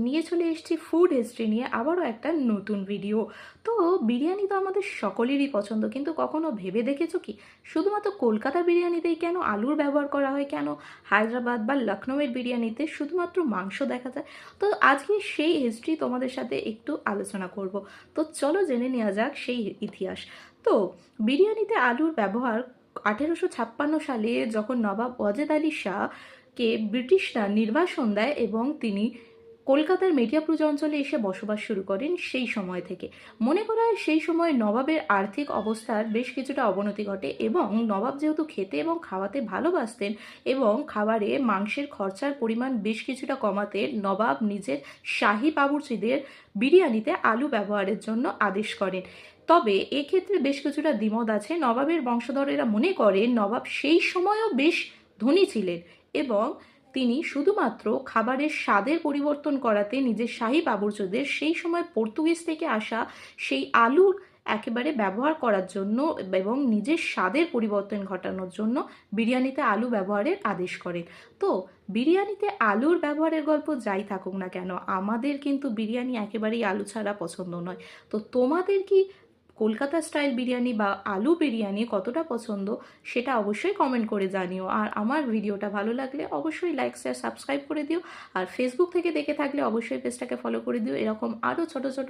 নিয়ে চলে এসেছি ফুড হিস্ট্রি নিয়ে আবারও একটা নতুন ভিডিও। তো বিরিয়ানি তো আমাদের সকলেরই পছন্দ, কিন্তু কখনো ভেবে দেখেছো কি শুধুমাত্র কলকাতার বিরিয়ানিতেই কেন আলুর ব্যবহার করা হয়, কেন হায়দ্রাবাদ বা লখনৌয়ের বিরিয়ানিতে শুধুমাত্র মাংস দেখা যায়? তো আজকে সেই হিস্ট্রি তোমাদের সাথে একটু আলোচনা করব। তো চলো জেনে নেওয়া যাক সেই ইতিহাস। তো বিরিয়ানিতে আলুর ব্যবহার 1856 সালে যখন নবাব ওয়াজেদ আলী শাহ কে ব্রিটিশরা নির্বাসন দেয় এবং তিনি কলকাতার মেদিয়াপুর অঞ্চলে এসে বসবাস শুরু করেন, সেই সময় থেকে মনে করা হয় সেই সময় নবাবের আর্থিক অবস্থার বেশ কিছুটা অবনতি ঘটে এবং নবাব যেহেতু খেতে এবং খাওয়াতে ভালোবাসতেন এবং খাবারে মাংসের খরচার পরিমাণ বেশ কিছুটা কমাতে নবাব নিজের শাহী বাবুর্চিদের বিরিয়ানিতে আলু ব্যবহারের জন্য আদেশ করেন। তবে এক্ষেত্রে বেশ কিছুটা দ্বিমত আছে। নবাবের বংশধরেরা মনে করেন নবাব সেই সময়ও বেশ ধনী ছিলেন এবং তিনি শুধুমাত্র খাবারের স্বাদের পরিবর্তন করাতে নিজের শাহী বাবুর্চদের সেই সময় পর্তুগিজ থেকে আসা সেই আলুর একেবারে ব্যবহার করার জন্য এবং নিজের স্বাদের পরিবর্তন ঘটানোর জন্য বিরিয়ানিতে আলু ব্যবহারের আদেশ করেন। তো বিরিয়ানিতে আলুর ব্যবহারের গল্প যাই থাকুক না কেন, আমাদের কিন্তু বিরিয়ানি একেবারেই আলু ছাড়া পছন্দ নয়। তো তোমাদের কি কলকাতা স্টাইল বিরিয়ানি বা আলু বিরিয়ানি কতটা পছন্দ, সেটা অবশ্যই কমেন্ট করে জানিও। আর আমার ভিডিওটা ভালো লাগলে অবশ্যই লাইক শেয়ার সাবস্ক্রাইব করে দিও। আর ফেসবুক থেকে দেখে থাকলে অবশ্যই পেজটাকে ফলো করে দিও। এরকম আরও ছোট ছোট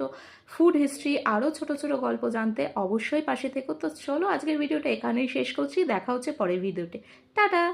ফুড হিস্ট্রি, আরও ছোট ছোট গল্প জানতে অবশ্যই পাশে থেকো। তো চলো আজকের ভিডিওটা এখানেই শেষ করছি, দেখা হচ্ছে পরের ভিডিওতে। টাটা।